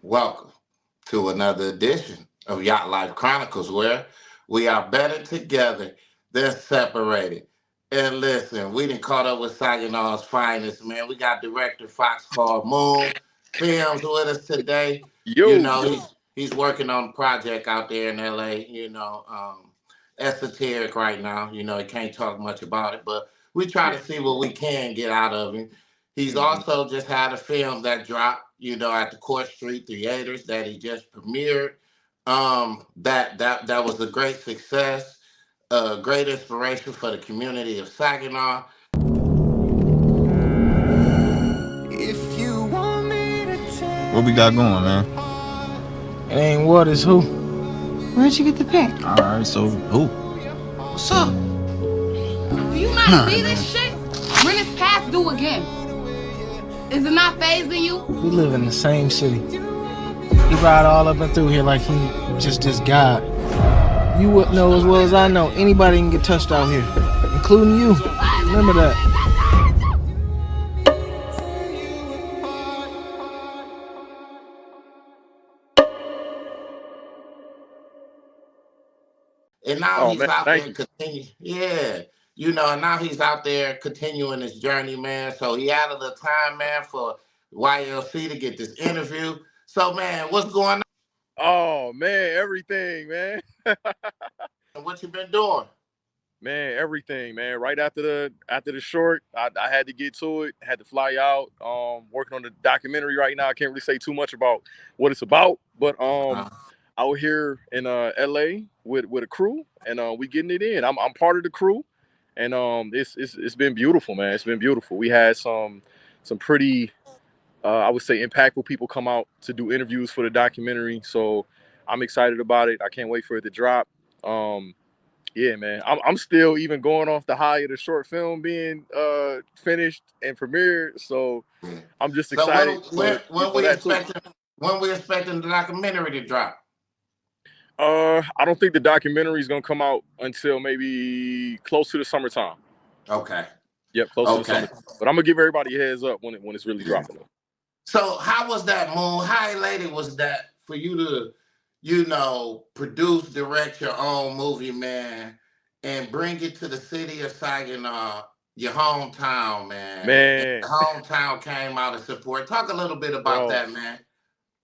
Welcome to another edition of Yacht Life Chronicles, where we are better together than separated. And listen, we done caught up with Saginar's finest, man. We got director Fox called Moon Films with us today. You Yo, know, he's working on a project out there in LA, esoteric right now. You know, he can't talk much about it, but we try yeah. to see what we can get out of him. He's hmm also just had a film that dropped, at the Court Street Theaters that he just premiered. That was a great success, a great inspiration for the community of Saginaw. If you want me to tell What we got going, man? It ain't what, it's who. Where'd you get the pic? All right, so who? What's up? Do you not see this shit? Rent is past due again. Is it not phasing you? We live in the same city. He ride all up and through here like he just this guy. You wouldn't know as well as I know. Anybody can get touched out here, including you. Remember that. And now Oh he's man, out thank there you. continue. Yeah. And now he's out there continuing his journey, man. So he added the time, man, for YLC to get this interview. So, man, what's going Oh man, everything, man. on? What you been doing? Man, everything, man. Right after the short, I had to get to it. Had to fly out. Working on the documentary right now. I can't really say too much about what it's about, but Uh, out here in LA with a crew, and we getting it in. I'm part of the crew, and it's been beautiful, man. It's been beautiful. We had some pretty I would say impactful people come out to do interviews for the documentary. So I'm excited about it. I can't wait for it to drop. Yeah, man. I'm still even going off the high of the short film being finished and premiered. So I'm just so excited when for we that too. expecting the documentary to drop? I don't think the documentary is gonna come out until maybe close to the summertime. Okay. Yep, close to the Okay. summertime. But I'm gonna give everybody a heads up when it's really dropping. So how was that, Moon? How elated was that for you to, produce, direct your own movie, man, and bring it to the city of Saginaw, your hometown, man? And Man, the hometown came out to support. Talk a little bit about bro. that, man.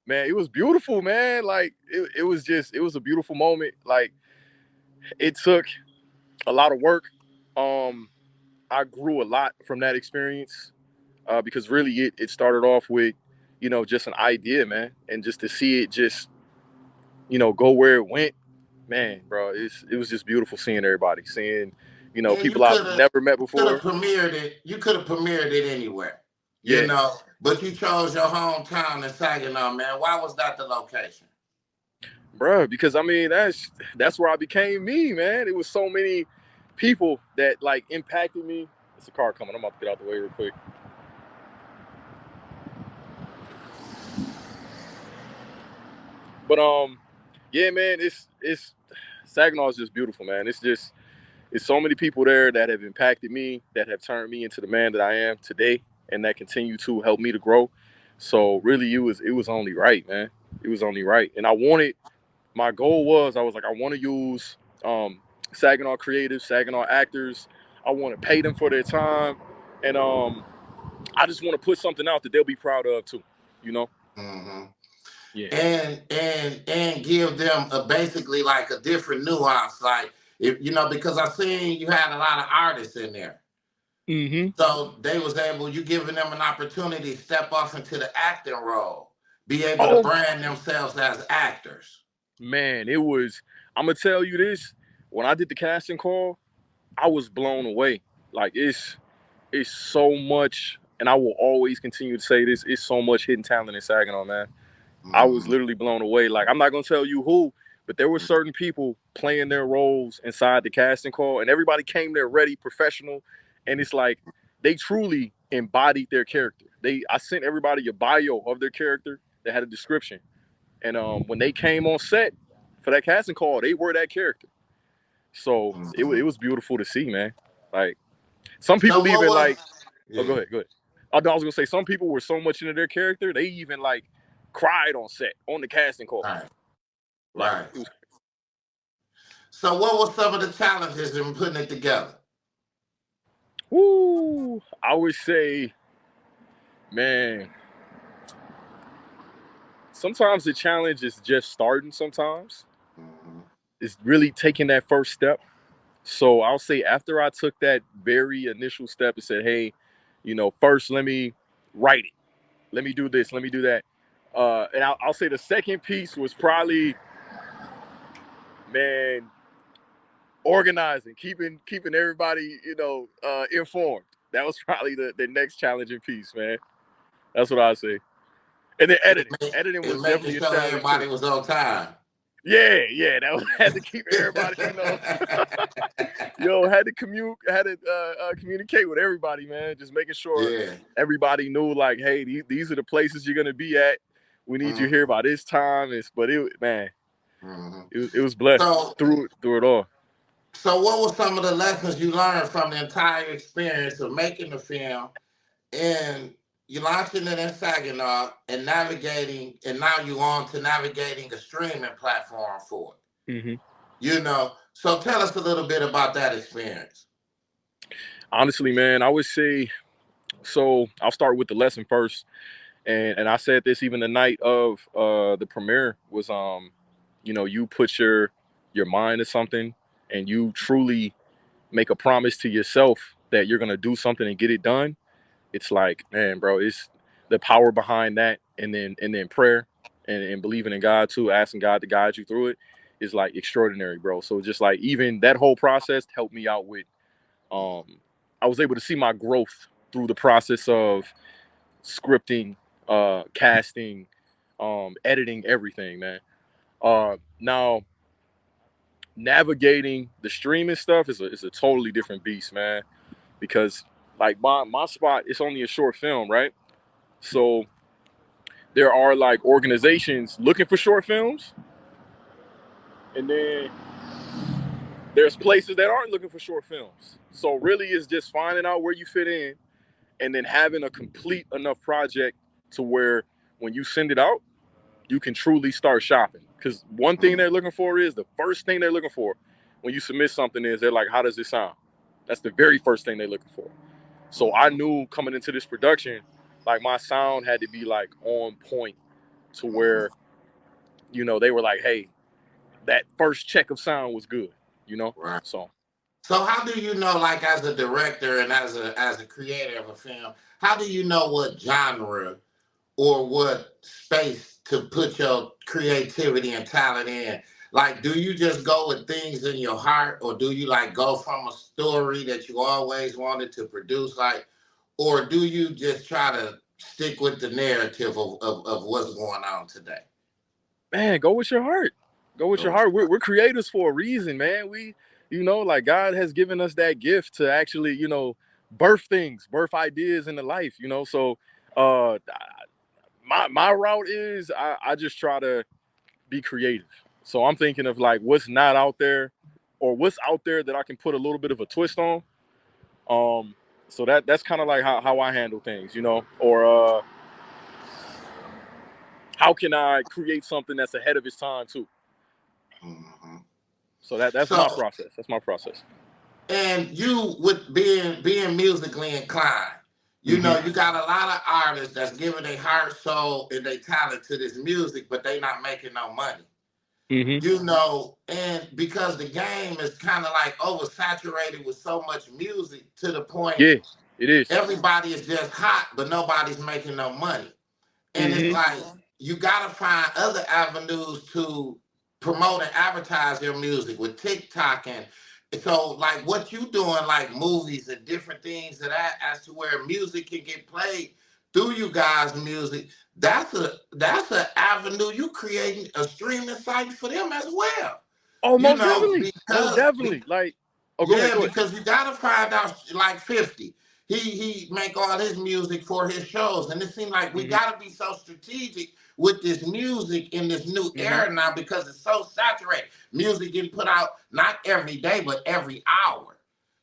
Man, it was beautiful, man. Like it was a beautiful moment. Like it took a lot of work. I grew a lot from that experience because really it started off with, just an idea, man. And just to see it just, go where it went, man, bro, it was just beautiful seeing everybody, seeing, And you people I've never met could have before. premiered it. You could have premiered it anywhere, Yeah, but you chose your hometown in Saginaw, man. Why was that the location? bro, because I mean that's where I became me, man. It was so many people that like impacted me. It's a car coming. I'm about to get out the way real quick. But yeah, man, it's Saginaw is just beautiful, man. It's so many people there that have impacted me, that have turned me into the man that I am today, and that continue to help me to grow. So really, it was only right, man. It was only right, and my goal was I was like I want to use Saginaw creatives, Saginaw actors. I want to pay them for their time, and I just want to put something out that they'll be proud of too. You know? Hmm. Yeah. And give them basically like a different nuance, like if because I seen you had a lot of artists in there, Mm-hmm. so they was able you giving them an opportunity to step off into the acting role, be able to Oh brand themselves as actors. man, it was. I'm gonna tell you this. When I did the casting call, I was blown away. Like it's so much, and I will always continue to say this. It's so much hidden talent in Saginaw, man. I was Hmm. literally blown away. Like I'm not gonna tell you who, but there were certain people playing their roles inside the casting call, and everybody came there ready, professional, and it's like they truly embodied their character. I sent everybody a bio of their character that had a description, and when they came on set for that casting call, they were that character. So it was beautiful to see, man. Like some So people what even was like, oh, yeah. go ahead. I was gonna say some people were so much into their character, they even like cried on set, on the casting call. Right. Like, Right. it was, So what were some of the challenges in putting it together? woo, I would say, man, sometimes the challenge is just starting sometimes. Mm-hmm. It's really taking that first step. So I'll say after I took that very initial step and said, hey, first let me write it. Let me do this. Let me do that. And I'll say the second piece was probably, man, organizing, keeping everybody, informed. That was probably the next challenging piece, man. That's what I say. And then editing. Editing And was making definitely a sure challenge too. everybody was on time. Yeah, that was had to keep everybody, had to communicate with everybody, man. Just making sure Yeah. everybody knew, like, hey, these are the places you're gonna be at. We need you here by this time. Mm-hmm. It was blessed So, through it all. so what were some of the lessons you learned from the entire experience of making the film and you launching it in Saginaw and navigating, and now you're on to navigating a streaming platform for it? Mm-hmm. So tell us a little bit about that experience. Honestly, man, I would say, so I'll start with the lesson first. And I said this even the night of the premiere was, you put your mind to something and you truly make a promise to yourself that you're gonna do something and get it done. It's like, man, bro, it's the power behind that, and then prayer and believing in God too, asking God to guide you through it is like extraordinary, bro. So just like even that whole process helped me out with, I was able to see my growth through the process of scripting, casting, editing, everything, man. Now navigating the streaming stuff is a totally different beast, man. Because like my spot, it's only a short film, right? So there are like organizations looking for short films, and then there's places that aren't looking for short films. So really, it's just finding out where you fit in, and then having a complete enough project to where when you send it out, you can truly start shopping. Because one thing they're looking for is the first thing they're looking for when you submit something is they're like, how does it sound? That's the very first thing they're looking for. So I knew coming into this production, like my sound had to be like on point to where, they were like, hey, that first check of sound was good, Right. So How do you know, like as a director and as a creator of a film, how do you know what genre or what space to put your creativity and talent in? Like, do you just go with things in your heart, or do you like go from a story that you always wanted to produce, like, or do you just try to stick with the narrative of what's going on today? man, go with your heart. Go with your Go with heart. We're creators for a reason, man. We, like God has given us that gift to actually, birth things, birth ideas into life, So uh my route is I just try to be creative. So I'm thinking of like what's not out there or what's out there that I can put a little bit of a twist on. So that's kind of like how I handle things, or how can I create something that's ahead of its time too? Mm-hmm. So that's my So, process. That's my process. and you with being musically inclined, Mm-hmm. you got a lot of artists that's giving their heart, soul, and their talent to this music, but they not making no money. Mm-hmm. And because the game is kind of like oversaturated with so much music to the point Yeah, it is. everybody is just hot, but nobody's making no money. And it's Mm-hmm. like you gotta find other avenues to promote and advertise your music with TikTok and so like what you doing, like movies and different things that as to where music can get played through you guys' music. That's a avenue. You creating a streaming site for them as well. Oh, You most know, definitely. Most because definitely. Like, oh, go ahead. yeah, Go ahead. because you gotta find out like 50. He make all his music for his shows. And it seems like we Mm-hmm. gotta be so strategic with this music in this new Mm-hmm. era now because it's so saturated. Music getting put out not every day, but every hour.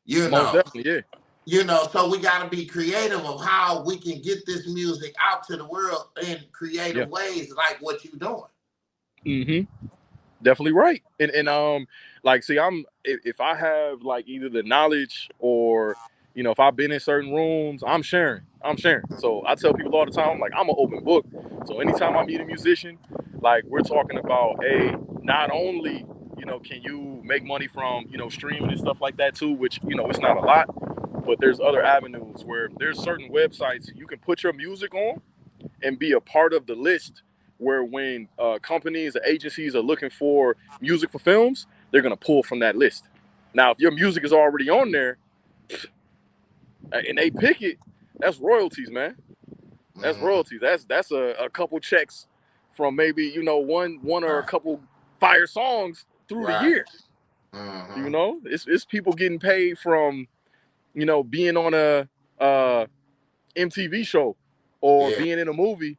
You Most know. definitely. Yeah. You know, so we got to be creative of how we can get this music out to the world in creative ways, like what you're doing. Mm-hmm. Definitely right. And like, see, if I have like either the knowledge or, you know, if I've been in certain rooms, I'm sharing. So I tell people all the time, like, I'm an open book. So anytime I meet a musician, like, we're talking about, not only, you know, can you make money from, you know, streaming and stuff like that too, which, you know, it's not a lot, but there's other avenues where there's certain websites you can put your music on and be a part of the list, where when companies or agencies are looking for music for films, they're going to pull from that list. Now, if your music is already on there and they pick it, that's royalties, man. That's royalties. That's a couple checks from maybe, you know, one or a couple fire songs through the year. You know, it's people getting paid from, you know, being on a MTV show or being in a movie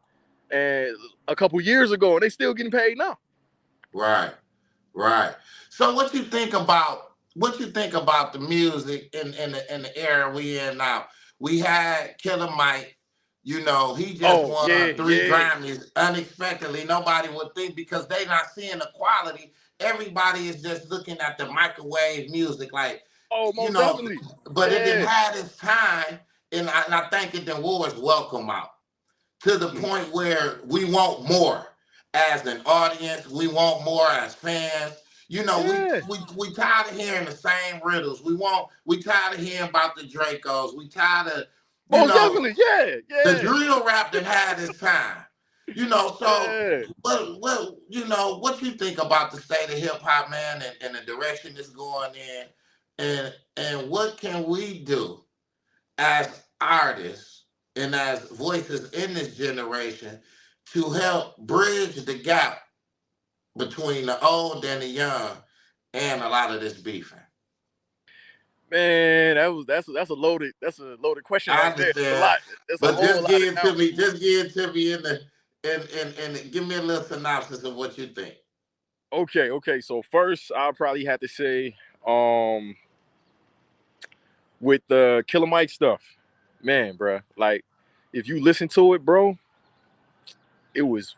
and a couple years ago, and they still getting paid now. Right. So what you think about the music in the era we in now? We had Killer Mike. You know, he just won 3 Grammys unexpectedly. Nobody would think, because they not seeing the quality. Everybody is just looking at the microwave music, like, you know, definitely. But it didn't have its time, and I think it done wore its welcome out, to the point where we want more as an audience. We want more as fans. You know, we tired of hearing the same riddles. We tired of hearing about the Dracos. We tired of, you know, definitely, the drill rap that had its time. You know, so well, you know, what you think about the state of hip hop, man, and the direction it's going in, and what can we do as artists and as voices in this generation to help bridge the gap between the old and the young and a lot of this beefing? Man, that's a loaded question right there. That's a lot. But just give it to me in the and give me a little synopsis of what you think. Okay. So first, I'll probably have to say, with the Killer Mike stuff, man, bro, like, if you listen to it, bro, it was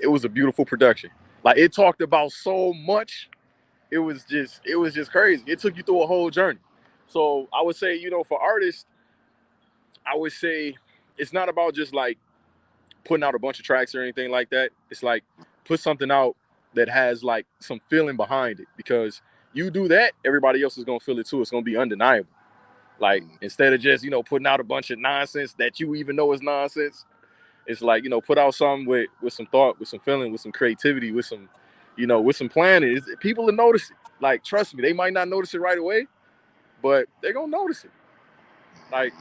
a beautiful production. Like, it talked about so much. It was just crazy. It took you through a whole journey. So I would say, you know, for artists, I would say it's not about just like putting out a bunch of tracks or anything like that. It's like, put something out that has like some feeling behind it, because you do that, everybody else is gonna feel it too. It's gonna be undeniable. Like, instead of just, you know, putting out a bunch of nonsense that you even know is nonsense, it's like, you know, put out something with some thought, with some feeling, with some creativity, with some, you know, with some planning. People will notice it. Like, trust me, they might not notice it right away, but they're gonna notice it. Like,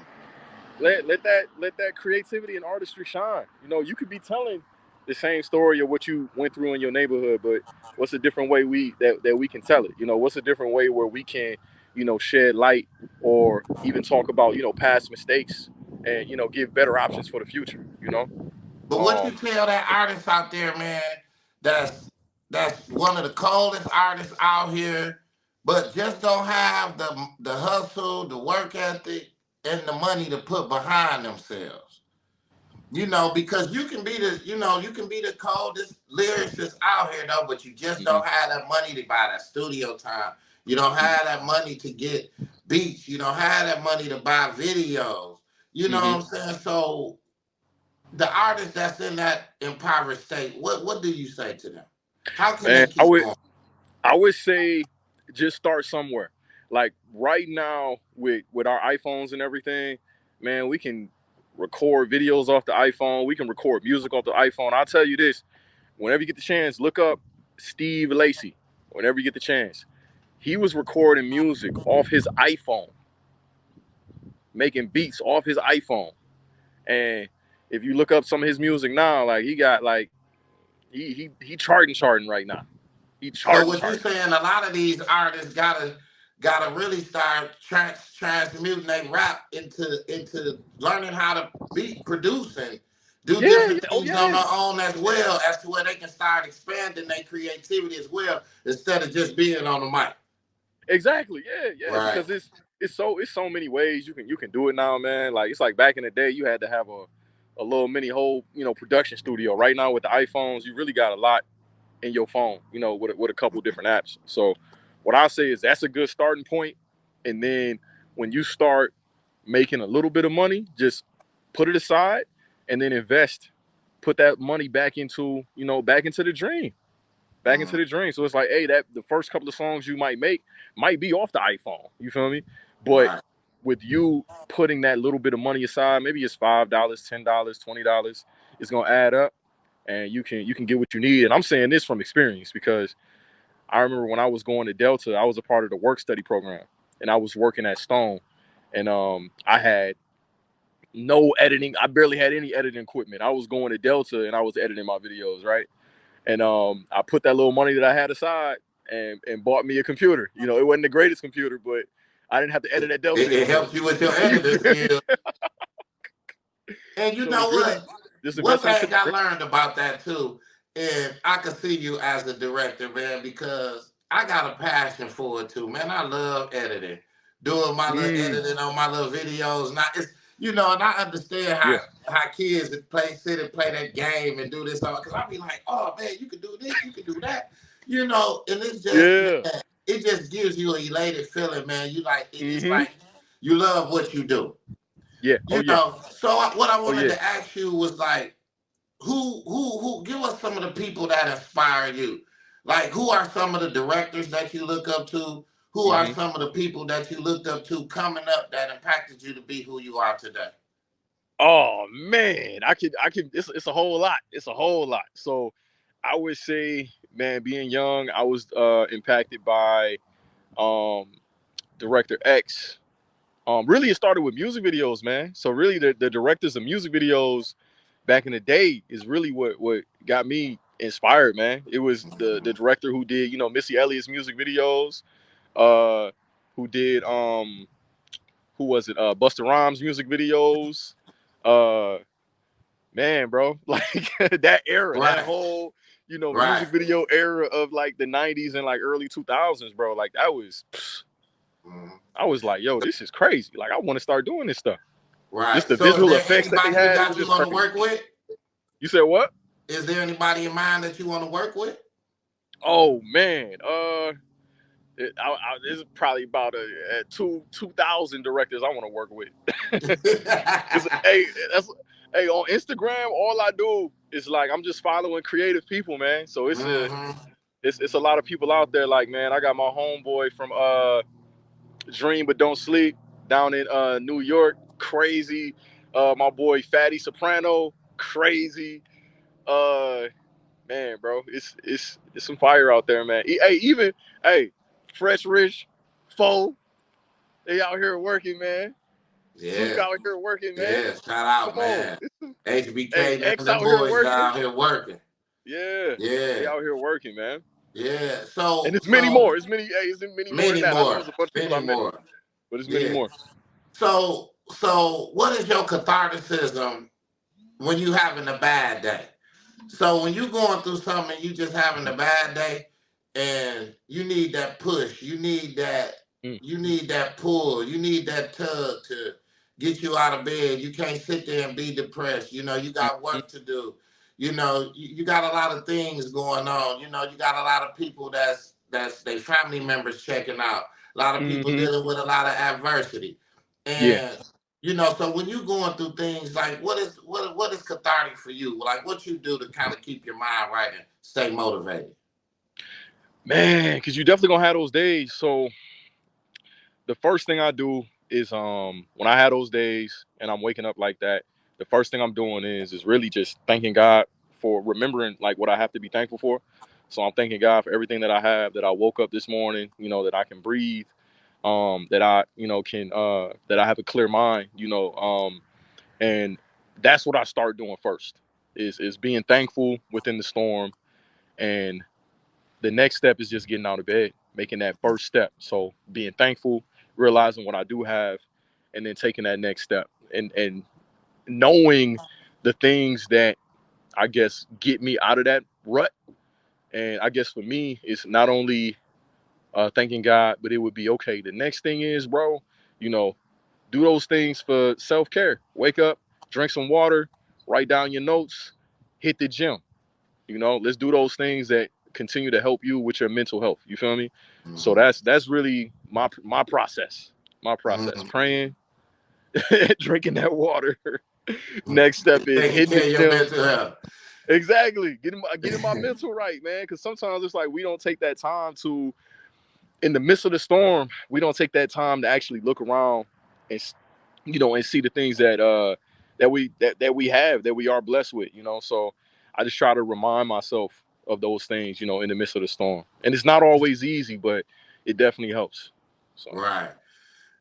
let that creativity and artistry shine. You know, you could be telling the same story of what you went through in your neighborhood, but what's a different way that we can tell it? You know, what's a different way where we can, you know, shed light or even talk about, you know, past mistakes and, you know, give better options for the future, you know? But what you tell that artist out there, man, that's one of the coldest artists out here, but just don't have the hustle, the work ethic, and the money to put behind themselves. You know, because you can be the coldest lyricist out here though, but you just don't have that money to buy that studio time. You don't have that money to get beats. You don't have that money to buy videos. You know what I'm saying? So the artist that's in that impoverished state, what do you say to them? How can they keep going? I would say just start somewhere. Like, right now with our iPhones and everything, man, we can record videos off the iPhone. We can record music off the iPhone. I'll tell you this, whenever you get the chance, look up Steve Lacy. Whenever you get the chance, he was recording music off his iPhone, making beats off his iPhone. And if you look up some of his music now, like, he got like, he charting right now. So what you're saying, a lot of these artists gotta really start transmuting their rap into learning how to produce and do different things on their own, as well, as to where they can start expanding their creativity as well, instead of just being on the mic. Exactly, yeah. Right. Because it's so many ways you can do it now, man. Like, it's like back in the day, you had to have a little mini whole, production studio. Right now with the iPhones, you really got a lot in your phone, with a couple different apps. So what I say is that's a good starting point. And then when you start making a little bit of money, just put it aside and then invest. Put that money back into the dream. Back into the dream. So it's like, hey, that the first couple of songs you might make might be off the iPhone. You feel me? But Right. with you putting that little bit of money aside, maybe it's $5, $10, $20, it's gonna add up, and you can get what you need. And I'm saying this from experience, because I remember when I was going to Delta, I was a part of the work study program, and I was working at Stone, and I had no editing. I barely had any editing equipment. I was going to Delta and I was editing my videos, right? And I put that little money that I had aside and bought me a computer. It wasn't the greatest computer, but I didn't have to edit at Delta It anymore. helps you with your editing skills. And you So know it's really what? just One investing into thing I the learned about that too, and I can see you as a director, man, because I got a passion for it too, man. I love editing, doing my little dream. editing on my little videos. Now it's and I understand Yeah, how kids that sit and play that game and do this all, because I be like, oh man, you can do this, you can do that, and it's just, yeah, man, it just gives you an elated feeling, man. You like it's mm-hmm, like you love what you do. yeah, oh yeah, So what I oh wanted yeah. to ask you was like, who give us some of the people that inspire you? Like, who are some of the directors that you look up to? Who are Mm-hmm. some of the people that you looked up to coming up that impacted you to be who you are today? Oh man, I could. It's a whole lot. It's a whole lot. So I would say, man, being young, I was impacted by um, Director X. Really, it started with music videos, man. So really, the directors of music videos back in the day is really what got me inspired, man. It was the director who did Missy Elliott's music videos, uh, who did who was it? Busta Rhymes music videos. Uh, man, bro, like that era, that Right, whole right, music video era of like the '90s and like early 2000s, bro. Like that was. mhm, I was like, yo, this is crazy. Like, I want to start doing this stuff. Just right. the So, is visual there effects that they anybody you had, it was got you just want to crazy. work with? You said what? Is there anybody in mind that you want to work with? Oh man, there's probably about a 2,000 directors I want to work with. Cause hey, on Instagram, all I do is like I'm just following creative people, man. So Hmm. it's a lot of people out there. Like, man, I got my homeboy from Dream But Don't Sleep down in New York, crazy. My boy Fatty Soprano, crazy. Uh, man, bro, it's some fire out there, man. Hey, Fresh Rich, Foe, they out here working, man. Zook Yeah, out here working, man. yeah. Shout out, Come on, man. hey, HBK, X them out here boys working. out here working. Yeah, they Yeah, out here working, man. yeah. And So, it's many more. It's many more than many that. I know more, it's a bunch of people many I mentioned, more. but it's many Yeah. more. So what is your catharticism when you having a bad day? So when you going through something, you just having a bad day, and you need that push, Mm, you need that pull, you need that tug to get you out of bed. You can't sit there and be depressed. You mm, got mm, work to do. You got a lot of things going on. You got a lot of people that's their family members checking out. A lot of people mm-hmm. dealing with a lot of adversity, Yeah. and so when you going through things, like what is cathartic for you? Like what you do to kind of keep your mind right and stay motivated? Man, because you definitely gonna have those days. So the first thing I do is when I have those days and I'm waking up like that, the first thing I'm doing is really just thanking God for remembering like what I have to be thankful for. So I'm thanking God for everything that I have, that I woke up this morning, that I can breathe, that I, can that I have a clear mind, and that's what I start doing first is being thankful within the storm. And the next step is just getting out of bed, making that first step. So being thankful, realizing what I do have, and then taking that next step, and knowing the things that I guess get me out of that rut. And I guess for me, it's not only thanking God, but it would be okay. The next thing is, bro, you know, do those things for self-care. Wake up, drink some water, write down your notes, hit the gym. You know, let's do those things that continue to help you with your mental health. You feel me? So that's really my process. My process. Praying, drinking that water. Next step is Taking hitting care the of your gym. mental health. Exactly. Getting my mental right, man. Because sometimes it's like we don't take that time to, in the midst of the storm, we don't take that time to actually look around and, you know, and see the things that we are blessed with, you know. So I just try to remind myself of those things, you know, in the midst of the storm. And it's not always easy, but it definitely helps. So Right.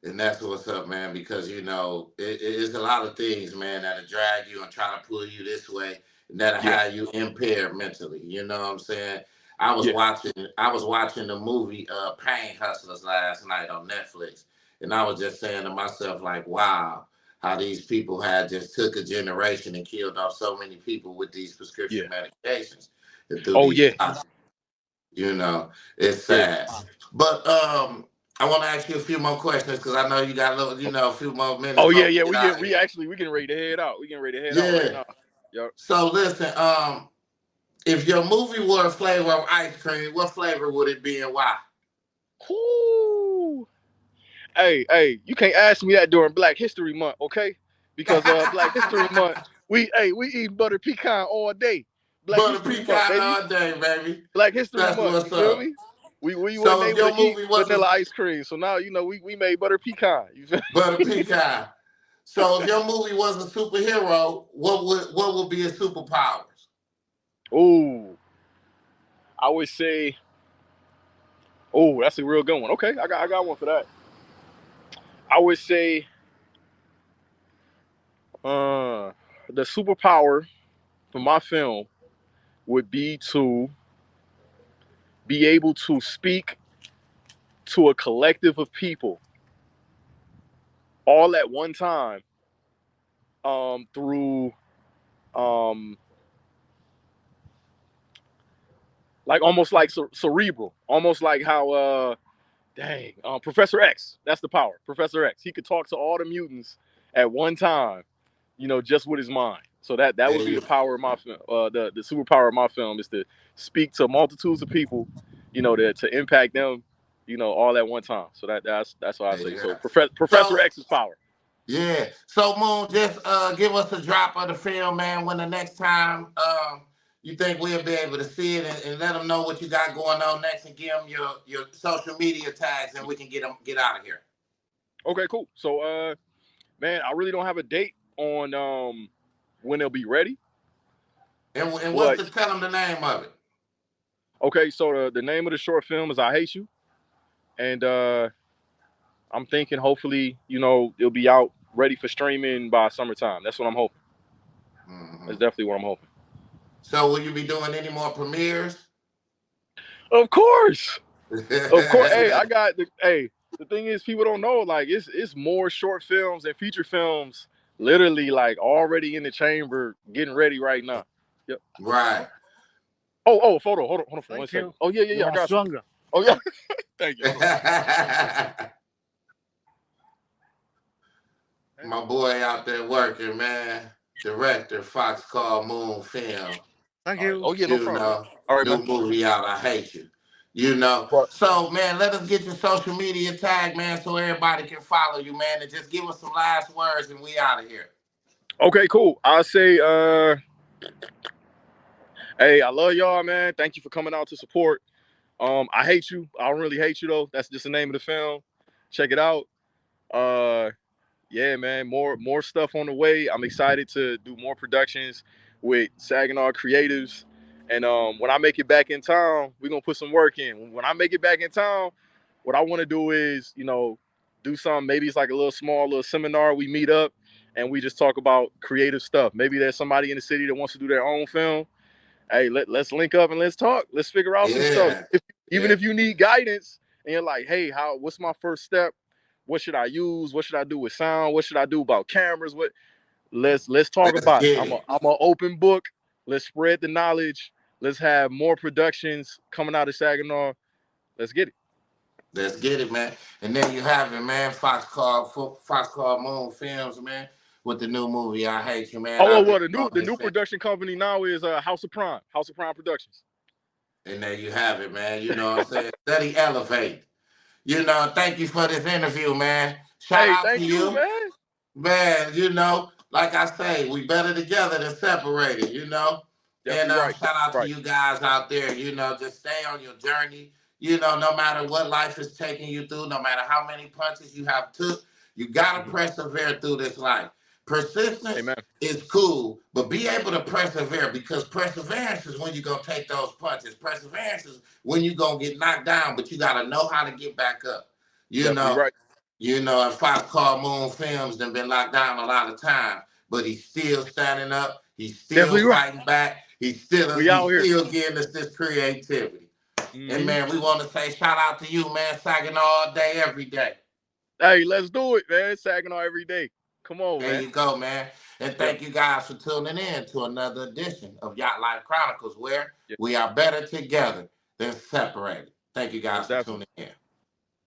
And that's what's up, man, because, you know, it's a lot of things, man, that'll drag you and try to pull you this way, and that'll yeah, have you impaired mentally. You know what I'm saying? I was yeah, watching the movie Pain Hustlers last night on Netflix, and I was just saying to myself, like, wow, how these people had just took a generation and killed off so many people with these yeah. prescription medications and through Oh these yeah, toxins. You know, it's yeah. sad. But I want to ask you a few more questions because I know you got a little, you know, a few more minutes Oh before yeah, we yeah. get out of here. We getting ready to head out. We getting ready to head out right Yeah. now. Yep. So listen, if your movie were a flavor of ice cream, what flavor would it be and why? Whoo. Hey, you can't ask me that during Black History Month, okay? Because Black History Month, we eat butter pecan all day. Black Butter History Month, pecan baby. all day, baby. Black History That's Month. You what's feel up. me? We wasn't So if able your to eat movie was a vanilla ice cream, so now you know we made butter pecan. You feel butter pecan, so if your movie was a superhero, what would be his superpowers? Ooh, I would say, oh, that's a real good one. Okay, I got one for that. I would say, the superpower for my film would be to be able to speak to a collective of people all at one time, through like almost like cerebral, almost like how Professor X, that's the power. Professor X, he could talk to all the mutants at one time, you know, just with his mind. So that would be the power of my film. The superpower of my film is to speak to multitudes of people, you know, to impact them, you know, all at one time. So that's what I say. So Professor So X's power. yeah. So Moon, just give us a drop of the film, man. When the next time you think we'll be able to see it, and let them know what you got going on next, and give them your social media tags, and we can get out of here. Okay, cool. So man, I really don't have a date on when they'll be ready. And But tell them the name of it. okay, so the name of the short film is I Hate You. And I'm thinking hopefully, you know, it'll be out ready for streaming by summertime. That's what I'm hoping. That's definitely what I'm hoping. So will you be doing any more premieres? Of course. Of course. The thing is, people don't know, like it's more short films and feature films literally like already in the chamber getting ready right now. Yep. Right. Oh, photo. Hold on for 1 second. Oh yeah. I got stronger. You. Oh yeah. Thank you. My boy out there working, man. Director, Fox Call Moon Film. Thank you. Oh yeah, no problem. Know, All right, new man. movie out, I Hate You. You know. But, So, man, let us get your social media tag, man, so everybody can follow you, man, and just give us some last words and we out of here. okay, cool. I'll say, hey, I love y'all, man. Thank you for coming out to support. I hate you. I don't really hate you though. That's just the name of the film. Check it out. Yeah, man. More stuff on the way. I'm excited to do more productions with Saginaw creatives. And when I make it back in town, we're gonna put some work in. When I make it back in town, what I want to do is, you know, do something. Maybe it's like a little seminar. We meet up and we just talk about creative stuff. Maybe there's somebody in the city that wants to do their own film. Hey, let's link up and let's talk. Let's figure out some stuff. Even if you need guidance and you're like, hey, what's my first step? What should I use? What should I do with sound? What should I do about cameras? Let's talk about it. I'm an open book. Let's spread the knowledge. Let's have more productions coming out of Saginaw. Let's get it. Let's get it, man. And then you have it, man. Fox called Moon Films, man, with the new movie I Hate You, man. Oh, I've been well, on the this new film. production company now is House of Prime Productions. And there you have it, man. You know what I'm saying? Steady elevate. You know, thank you for this interview, man. Shout Hey, out to thank you, you. man. Man, you know, like I say, we better together than separated, you know? And Definitely right. shout out to Right. you guys out there, you know, just stay on your journey. You know, no matter what life is taking you through, no matter how many punches you have took, you got to persevere through this life. Persistence Amen. is cool, but be able to persevere, because perseverance is when you're going to take those punches. Perseverance is when you're going to get knocked down, but you got to know how to get back up. You Definitely know, right. and Fox called Moon Films done been locked down a lot of time, but he's still standing up. He's still Definitely right. fighting back. He's still We out here. giving us this creativity. And Mm-hmm. man, we want to say shout out to you, man. Saginaw all day, every day. Hey, let's do it, man. Saginaw every day. Come on, There man. you go, man. And thank you guys for tuning in to another edition of Yacht Life Chronicles, where we are better together than separated. Thank you guys for tuning in.